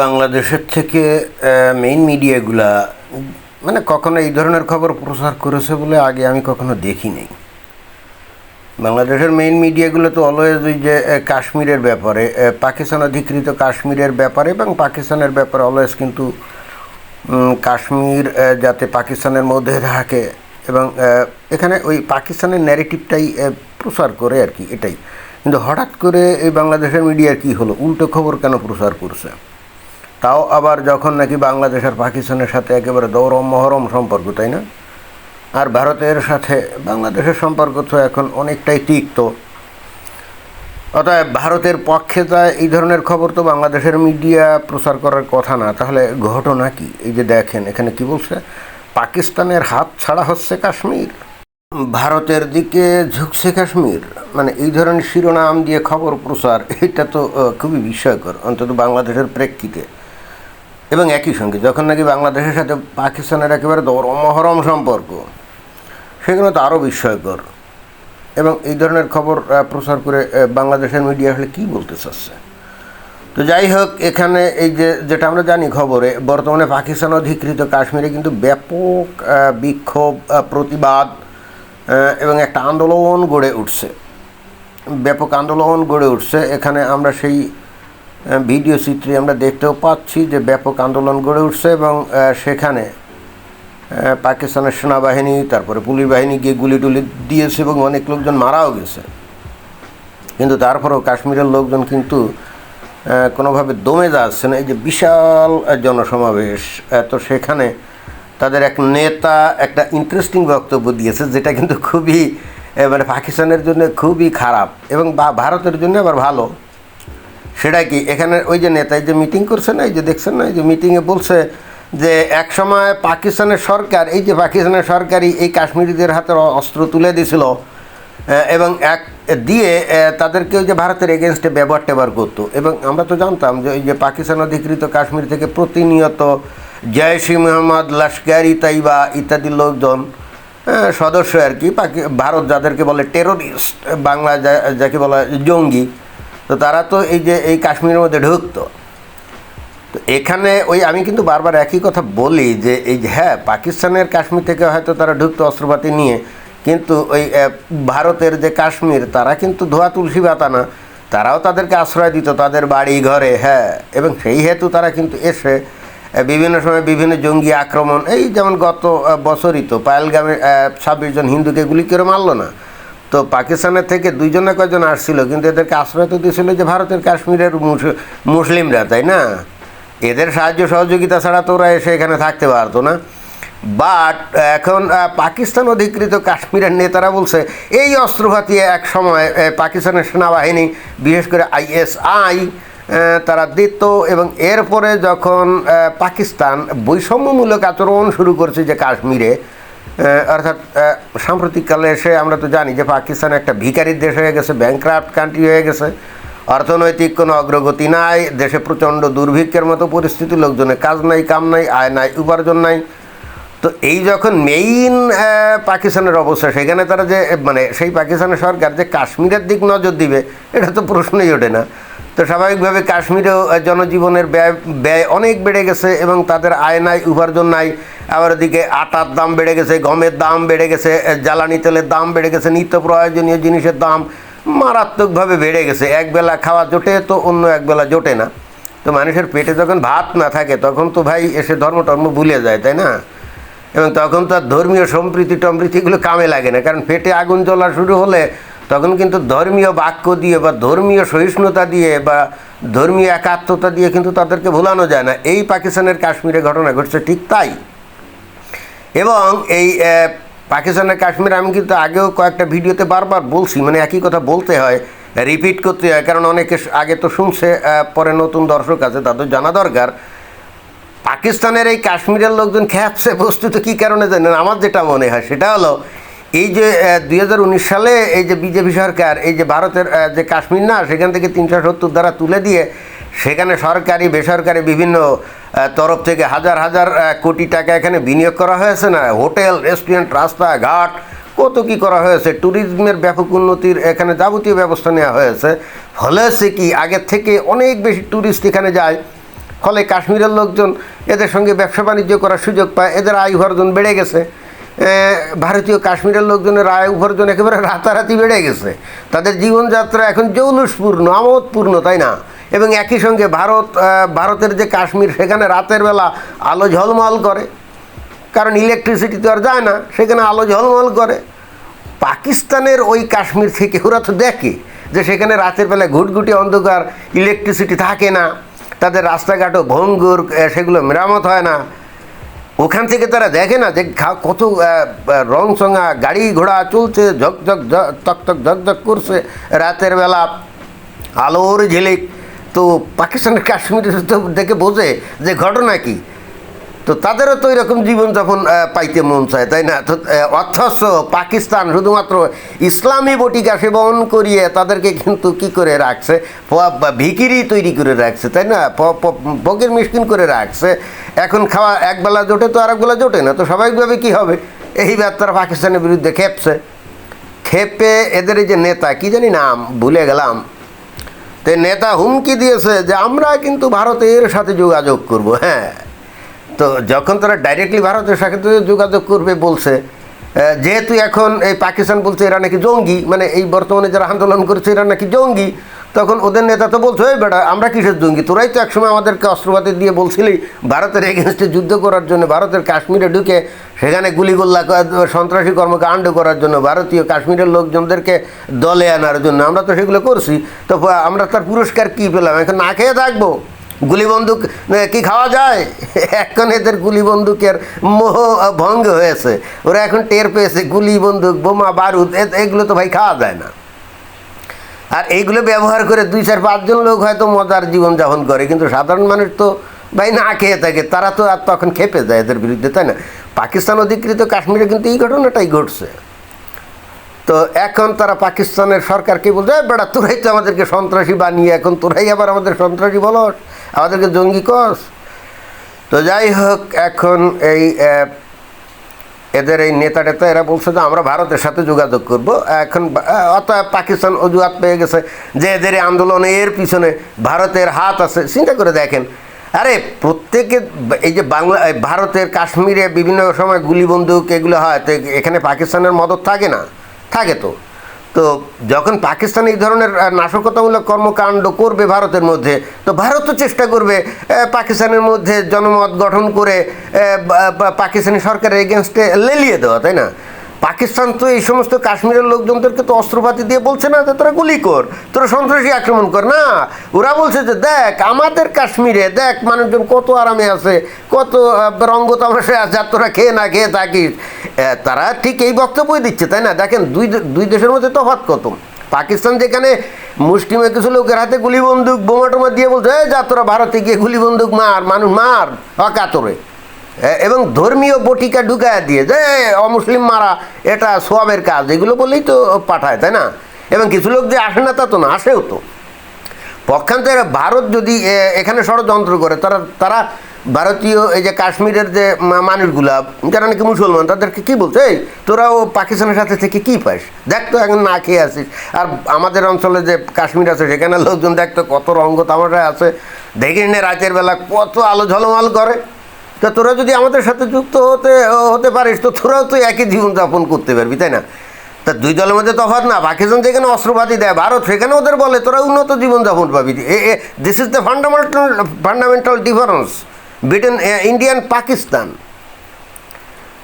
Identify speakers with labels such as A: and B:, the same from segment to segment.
A: বাংলাদেশের থেকে মেইন মিডিয়াগুলা মানে কখনো এই ধরনের খবর প্রচার করেছে বলে আগে আমি কখনো দেখি নাই। বাংলাদেশের মেইন মিডিয়াগুলো তো অলওয়েজ ওই যে কাশ্মীরের ব্যাপারে, পাকিস্তান অধিকৃত কাশ্মীরের ব্যাপারে এবং পাকিস্তানের ব্যাপারে অলওয়েজ কিন্তু কাশ্মীর যাতে পাকিস্তানের মধ্যে থাকে এবং এখানে ওই পাকিস্তানের ন্যারেটিভটাই প্রচার করে আর কি, এটাই। কিন্তু হঠাৎ করে এই বাংলাদেশের মিডিয়ার কি হলো, উল্টো খবর কেন প্রচার করছে? তাও আবার যখন নাকি বাংলাদেশ আর পাকিস্তানের সাথে একেবারে দৌরম মহরম সম্পর্ক, তাই না? আর ভারতের সাথে বাংলাদেশের সম্পর্ক তো এখন অনেকটাই তিক্ত। অতএব ভারতের পক্ষে যায় এই ধরনের খবর তো বাংলাদেশের মিডিয়া প্রচার করার কথা না। তাহলে ঘটনা কি? এই যে দেখেন এখানে কি বলছে, পাকিস্তানের হাত ছাড়া হচ্ছে কাশ্মীর, ভারতের দিকে ঝুঁকছে কাশ্মীর। মানে এই ধরনের শিরোনাম দিয়ে খবর প্রচার, এটা তো খুবই বিস্ময়কর, অন্তত বাংলাদেশের প্রেক্ষিতে। এবং একই সঙ্গে যখন নাকি বাংলাদেশের সাথে পাকিস্তানের একেবারে মহরম সম্পর্ক, সেগুলো তো আরও বিস্ময়কর। এবং এই ধরনের খবর প্রচার করে বাংলাদেশের মিডিয়া আসলে কী বলতে চাচ্ছে? তো যাই হোক, এখানে এই যে যেটা আমরা জানি খবরে, বর্তমানে পাকিস্তান অধিকৃত কাশ্মীরে কিন্তু ব্যাপক বিক্ষোভ, প্রতিবাদ এবং একটা আন্দোলন গড়ে উঠছে, ব্যাপক আন্দোলন গড়ে উঠছে। এখানে আমরা সেই ভিডিও চিত্রে আমরা দেখতেও পাচ্ছি যে ব্যাপক আন্দোলন গড়ে উঠছে এবং সেখানে পাকিস্তানের সেনাবাহিনী তারপরে পুলিশ বাহিনী গিয়ে গুলি টুলি দিয়েছে এবং অনেক লোকজন মারাও গেছে। কিন্তু তারপরেও কাশ্মীরের লোকজন কিন্তু কোনোভাবে দমে যাচ্ছে না। এই যে বিশাল জনসমাবেশ, তো সেখানে তাদের এক নেতা একটা ইন্টারেস্টিং বক্তব্য দিয়েছে, যেটা কিন্তু খুবই মানে পাকিস্তানের জন্য খুবই খারাপ এবং ভারতের জন্য আবার ভালো। সেটা কি, এখানে ওই যে নেতা এই যে মিটিং করছে না, এই যে দেখছেন না, এই যে মিটিংয়ে বলছে যে এক সময় পাকিস্তানের সরকার, এই যে পাকিস্তানের সরকারই এই কাশ্মীরিদের হাতে অস্ত্র তুলে দিয়েছিল এবং এক দিয়ে তাদেরকে ওই যে ভারতের এগেনস্টে ব্যবহার করতো। এবং আমরা তো জানতাম যে ওই যে পাকিস্তান অধিকৃত কাশ্মীর থেকে প্রতিনিয়ত জৈশ ই মোহাম্মদ, লস্কর ই তৈবা ইত্যাদি লোকজন সদস্য আর কি, ভারত যাদেরকে বলে টেরোরিস্ট, বাংলা যাকে বলা জঙ্গি, তো তারা তো এই যে এই কাশ্মীরের মধ্যে ঢুকতো। তো এখানে ওই আমি কিন্তু বারবার একই কথা বলি যে এই যে হ্যাঁ, পাকিস্তানের কাশ্মীর থেকে হয়তো তারা ঢুকতো অস্ত্রপাতি নিয়ে, কিন্তু ওই ভারতের যে কাশ্মীর, তারা কিন্তু ধোয়া তুলসী পাতা না, তারাও তাদেরকে আশ্রয় দিত তাদের বাড়ি ঘরে। হ্যাঁ, এবং সেই হেতু তারা কিন্তু এসে বিভিন্ন সময় বিভিন্ন জঙ্গি আক্রমণ, এই যেমন গত বছরই তো পায়েলগামে 26 জন হিন্দুকে গুলি করে মারল না, তো পাকিস্তানের থেকে 2 জন না কয়জন আসছিল, কিন্তু এদেরকে আশ্রয় তো দিয়েছিল যে ভারতের কাশ্মীরের মুসলিমরা, তাই না? এদের সাহায্য সহযোগিতা ছাড়া তো ওরা এসে এখানে থাকতে পারতো না। বাট এখন পাকিস্তান অধিকৃত কাশ্মীরের নেতারা বলছে এই অস্ত্রপাতি এক সময় পাকিস্তানের সেনাবাহিনী, বিশেষ করে ISI তারা দিত, এবং এরপরে যখন পাকিস্তান বৈষম্যমূলক আচরণ শুরু করছে যে কাশ্মীরে, অর্থাৎ সাম্প্রতিককালে এসে আমরা তো জানি যে পাকিস্তান একটা ভিখারির দেশ হয়ে গেছে, ব্যাংক্রাফট কান্ট্রি হয়ে গেছে, অর্থনৈতিক কোনো অগ্রগতি নাই, দেশে প্রচণ্ড দুর্ভিক্ষের মতো পরিস্থিতি, লোকজনের কাজ নাই, কাম নাই, আয় নাই, উপার্জন নাই। তো এই যখন মেইন পাকিস্তানের অবস্থা, সেখানে তারা যে মানে সেই পাকিস্তানের সরকার যে কাশ্মীরের দিক নজর দিবে, এটা তো প্রশ্নই ওঠে না। তো স্বাভাবিকভাবে কাশ্মীরেও জনজীবনের ব্যয় অনেক বেড়ে গেছে এবং তাদের আয় নাই, উপার্জন নাই। আবার ওদিকে আটার দাম বেড়ে গেছে, গমের দাম বেড়ে গেছে, জ্বালানি তেলের দাম বেড়ে গেছে, নিত্য প্রয়োজনীয় জিনিসের দাম মারাত্মকভাবে বেড়ে গেছে। একবেলা খাওয়া জোটে তো অন্য একবেলা জোটে না। তো মানুষের পেটে যখন ভাত না থাকে, তখন তো ভাই এসে ধর্ম ভুলে যায়, তাই না? এবং তখন তো আর ধর্মীয় সম্প্রীতিগুলো কামে লাগে না, কারণ পেটে আগুন জ্বলা শুরু হলে তখন কিন্তু ধর্মীয় বাক্য দিয়ে বা ধর্মীয় সহিষ্ণুতা দিয়ে বা ধর্মীয় একাত্মতা দিয়ে কিন্তু তাদেরকে ভোলানো যায় না। এই পাকিস্তানের কাশ্মীরে ঘটনা ঘটছে ঠিক তাই। এবং এই পাকিস্তানের কাশ্মীরে আমি কিন্তু আগেও কয়েকটা ভিডিওতে বারবার বলছি, মানে একই কথা বলতে হয়, রিপিট করতে হয়, কারণ অনেকে আগে তো শুনছে, পরে নতুন দর্শক আছে, তাদের জানা দরকার। পাকিস্তানের এই কাশ্মীরের লোকজন খেপছে বস্তুত কী কারণে জানেন? আমার যেটা মনে হয় সেটা হলো এই যে 2019 সালে এই যে বিজেপি সরকার এই যে ভারতের যে কাশ্মীর না, সেখান থেকে 370 ধারা তুলে দিয়ে সেখানে সরকারি বেসরকারি বিভিন্ন তরফ থেকে হাজার হাজার কোটি টাকা এখানে বিনিয়োগ করা হয়েছে না, হোটেল, রেস্টুরেন্ট, রাস্তাঘাট, কত কী করা হয়েছে, ট্যুরিজমের ব্যাপক উন্নতির এখানে যাবতীয় ব্যবস্থা নেওয়া হয়েছে। ফলে সে কি আগের থেকে অনেক বেশি ট্যুরিস্ট এখানে যায়, ফলে কাশ্মীরের লোকজন এদের সঙ্গে ব্যবসা বাণিজ্য করার সুযোগ পায়, এদের আয় উপার্জন বেড়ে গেছে। ভারতীয় কাশ্মীরের লোকজনের আয় উপার্জন একেবারে রাতারাতি বেড়ে গেছে, তাদের জীবনযাত্রা এখন জৌলুসপূর্ণ, আমোদপূর্ণ, তাই না? এবং একই সঙ্গে ভারতের যে কাশ্মীর, সেখানে রাতের বেলা আলো ঝলমল করে, কারণ ইলেকট্রিসিটি তো আর যায় না, সেখানে আলো ঝলমল করে। পাকিস্তানের ওই কাশ্মীর থেকে ওরা তো দেখে যে সেখানে রাতের বেলায় ঘুটঘুটি অন্ধকার, ইলেকট্রিসিটি থাকে না, তাদের রাস্তাঘাটও ভঙ্গুর, সেগুলো মেরামত হয় না। ওখান থেকে তারা দেখে না যে কত রংচঙা গাড়ি ঘোড়া চলছে, ঝকঝক তকতক ঝকঝক করছে রাতের বেলা, আলোর ঝিলিক। তো পাকিস্তানের কাশ্মীরে তো দেখে বোঝে যে ঘটনা কী। তো তাদেরও তো এরকম জীবনযাপন পাইতে মন চায়, তাই না? তো অথচ পাকিস্তান শুধুমাত্র ইসলামী বটিকা সেবন করিয়ে তাদেরকে কিন্তু কী করে রাখছে, ভিকিরি তৈরি করে রাখছে, তাই না? ফকির মিসকিন করে রাখছে। এখন খাওয়া একবেলা জোটে তো আরেকবেলা জোটে না, তো স্বাভাবিকভাবে কী হবে, এইবার তারা পাকিস্তানের বিরুদ্ধে খেপে এদের এই যে নেতা, কী জানি নাম ভুলে গেলাম, তো নেতা হুমকি দিয়েছে যে আমরা কিন্তু ভারতের সাথে যোগাযোগ করব। হ্যাঁ, তো যখন তারা ডাইরেক্টলি ভারতের সাথে যোগাযোগ করবে বলছে, যেহেতু এখন এই পাকিস্তান বলছে এরা নাকি জঙ্গি, মানে এই বর্তমানে যারা আন্দোলন করছে এরা নাকি জঙ্গি, তখন ওদের নেতা তো বলছে ওই বেটা আমরা কিসের জঙ্গি, তোরাই তো একসময় আমাদেরকে অস্ত্রপাতি দিয়ে বলছিলি ভারতের এগেনস্টে যুদ্ধ করার জন্য, ভারতের কাশ্মীরে ঢুকে সেখানে গুলিগোল্লা সন্ত্রাসী কর্মকাণ্ড করার জন্য, ভারতীয় কাশ্মীরের লোকজনদেরকে দলে আনার জন্য, আমরা তো সেগুলো করছি। তো আমরা তার পুরস্কার কী পেলাম? এখন না খেয়ে থাকবো? গুলি বন্দুক কি খাওয়া যায়? এখন এদের গুলি বন্দুকের মোহ ভঙ্গ হয়েছে, ওরা এখন টের পেয়েছে গুলি বন্দুক, বোমা বারুদ এগুলো তো ভাই খাওয়া যায় না। আর এইগুলো ব্যবহার করে 2-4-5 জন লোক হয়তো মজার জীবনযাপন করে, কিন্তু সাধারণ মানুষ তো ভাই না খেয়ে থাকে, তারা তো আর তখন খেপে যায় এদের বিরুদ্ধে, তাই না? পাকিস্তান অধিকৃত কাশ্মীরে কিন্তু এই ঘটনাটাই ঘটছে। তো এখন তারা পাকিস্তানের সরকারকে বলছে বেটা তোরাই তো আমাদেরকে সন্ত্রাসী বানিয়ে এখন তোরাই আবার আমাদের সন্ত্রাসী বলস, আমাদেরকে জঙ্গি কস। তো যাই হোক, এখন এই এদের এই নেতা এরা বলছে যে আমরা ভারতের সাথে যোগাযোগ করব। এখন অতএব পাকিস্তান অজুহাত পেয়ে গেছে যে এদের আন্দোলনের পিছনে ভারতের হাত আছে। চিন্তা করে দেখেন, আরে প্রত্যেকে এই যে ভারতের কাশ্মীরে বিভিন্ন সময় গুলি বন্দুক এগুলো হয়, তো এখানে পাকিস্তানের মদত থাকে না? থাকে তো। তো যখন পাকিস্তান এই ধরনের নাশকতামূলক কর্মকাণ্ড করবে ভারতের মধ্যে, তো ভারতও চেষ্টা করবে পাকিস্তানের মধ্যে জনমত গঠন করে পাকিস্তানি সরকারের এগেনস্টে লেলিয়ে দেওয়া, তাই না? পাকিস্তান তো এই সমস্ত কাশ্মীরের লোকজনদেরকে তো অস্ত্রপাতি দিয়ে বলছে না যে তোরা গুলি কর, তোরা সন্ত্রাসী আক্রমণ কর, না, ওরা বলছে যে দেখ আমাদের কাশ্মীরে দেখ মানুষজন কত আরামে আছে, কত রঙ্গ তামাশায় আছে, আর তোরা খেয়ে না খেয়ে থাকিস। তারা ঠিক এই বক্তব্যই দিচ্ছে, তাই না? দেখেন দুই দেশের মধ্যে তফাৎ কত। পাকিস্তান যেখানে মুসলিমে কিছু লোকের হাতে গুলি বন্দুক বোমা টোমা দিয়ে বলছে যা তোরা ভারতে গিয়ে গুলি বন্দুক মার, মানুষ মার অকাতরে, এবং ধর্মীয় বটিকা ঢুকায় দিয়ে যে অমুসলিম মারা এটা সোয়াবের কাজ, এগুলো বলেই তো পাঠায়, তাই না? এবং কিছু লোক যে আসে না তা তো না, আসেও তো। পক্ষান্তরে ভারত যদি এখানে ষড়যন্ত্র করে, তারা ভারতীয় এই যে কাশ্মীরের যে মানুষগুলা যারা নাকি মুসলমান, তাদেরকে কী বলছে, এই তোরাও পাকিস্তানের সাথে থেকে কী পাস, দেখ তো এখন না খেয়ে আসিস। আর আমাদের অঞ্চলে যে কাশ্মীর আছে সেখানে লোকজন দেখতো কত রঙ্গ তামাশায় আছে, দেখে নে রাতের বেলা কত আলো ঝলমল করে। তো তোরা যদি আমাদের সাথে যুক্ত হতে পারিস, তো তোরাও তো একই জীবনযাপন করতে পারবি, তাই না? তা দুই দলের মধ্যে তফাৎ না। পাকিস্তান যেখানে অস্ত্রপাতি দেয় ভারত সেখানে ওদের বলে তোরা উন্নত জীবনযাপন পাবি। This is the fundamental difference between India and Pakistan.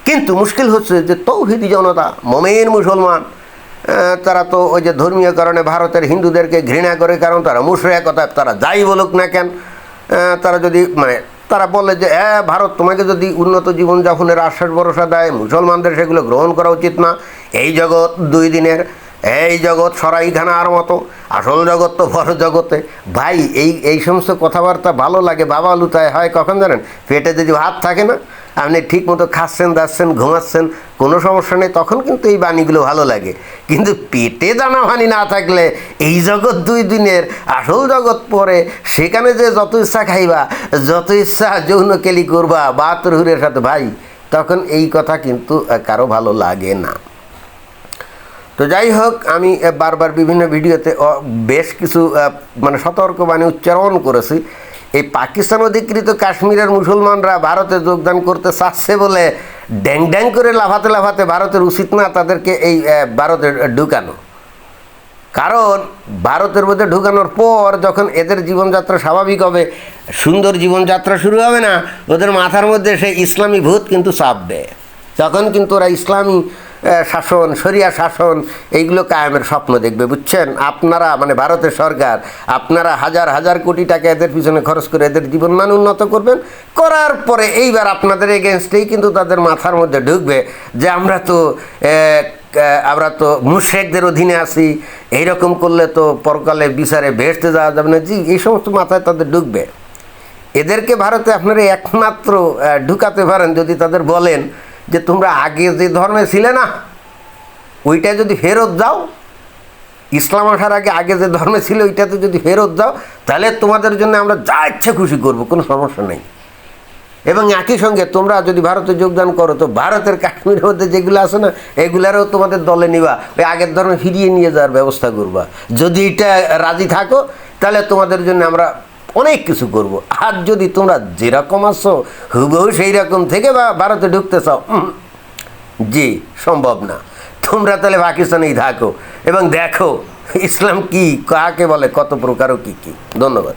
A: কিন্তু মুশকিল হচ্ছে যে তৌহিদি জনতা, মোমেন মুসলমান, তারা তো ওই যে ধর্মীয় কারণে ভারতের হিন্দুদেরকে ঘৃণা করে, কারণ তারা মুশরিক, তারা যাই বলুক না কেন, তারা যদি তারা বলে যে ভারত তোমাকে যদি উন্নত জীবনযাপনের আশ্বাস ভরসা দেয়, মুসলমানদের সেগুলো গ্রহণ করা উচিত না। এই জগৎ 2 দিনের, এই জগৎ সরাইখানার মতো, আসল জগৎ তো বড় জগতে। ভাই এই সমস্ত কথাবার্তা ভালো লাগে, বাবা লুতায় হয় কখন জানেন? পেটে যদি ভাত থাকে না, আপনি ঠিক মতো খাচ্ছেন, দাচ্ছেন, ঘুমাচ্ছেন, কোনো সমস্যা নেই, তখন কিন্তু এই বাণীগুলো ভালো লাগে। কিন্তু পেটে দানা পানি না থাকলে এই জগৎ 2 দিনের, আসল জগৎ পরে, সেখানে যে যত ইচ্ছা খাইবা, যত ইচ্ছা যৌনকেলি করবা 72 হুরের সাথে, ভাই তখন এই কথা কিন্তু কারো ভালো লাগে না। তো যাই হোক, আমি বারবার বিভিন্ন ভিডিওতে বেশ কিছু সতর্কবাণী উচ্চারণ করেছি। এই পাকিস্তান অধিকৃত কাশ্মীরের মুসলমানরা ভারতে যোগদান করতে চাচ্ছে বলে ড্যাং ড্যাং করে লাফাতে লাফাতে ভারতের উচিত না তাদেরকে এই ভারতে ঢুকানো। কারণ ভারতের মধ্যে ঢুকানোর পর যখন এদের জীবনযাত্রা স্বাভাবিক হবে, সুন্দর জীবনযাত্রা শুরু হবে না, ওদের মাথার মধ্যে সেই ইসলামী ভূত কিন্তু চাপবে। তখন কিন্তু ওরা ইসলামী শাসন, শরিয়া শাসন এইগুলো কায়েমের স্বপ্ন দেখবে। বুঝছেন? আপনারা মানে ভারতের সরকার, আপনারা হাজার হাজার কোটি টাকা এদের পিছনে খরচ করে এদের জীবনমান উন্নত করবেন, করার পরে এইবার আপনাদের এগেনস্টেই কিন্তু তাদের মাথার মধ্যে ঢুকবে যে আমরা তো মুশরিকদের অধীনে আছি, এইরকম করলে তো পরকালে বিচারে ভেস্তে যাওয়া যাবে না। জি, এই সমস্ত মাথায় তাদের ঢুকবে। এদেরকে ভারতে আপনারা একমাত্র ঢুকাতে পারেন যদি তাদের বলেন যে তোমরা আগে যে ধর্মে ছিলে না ওইটা যদি ফেরত যাও, ইসলাম আসার আগে যে ধর্মে ছিল ওইটাতে যদি ফেরত যাও, তাহলে তোমাদের জন্য আমরা যা ইচ্ছা খুশি করবো, কোনো সমস্যা নেই। এবং একই সঙ্গে তোমরা যদি ভারতে যোগদান করো তো ভারতের কাশ্মীরের মধ্যে যেগুলো আছে না এগুলারও তোমাদের দলে নিবা, ওই আগের ধর্মে ফিরিয়ে নিয়ে যাওয়ার ব্যবস্থা করবা। যদি এটা রাজি থাকো তাহলে তোমাদের জন্য আমরা অনেক কিছু করব। আর যদি তোমরা যেরকম আছো হুবহু সেই রকম থেকে বা ভারতে ঢুকতে চাও, জি সম্ভব না। তোমরা তাহলে পাকিস্তানেই থাকো এবং দেখো ইসলাম কি, কাকে বলে, কত প্রকার ও কী কী। ধন্যবাদ।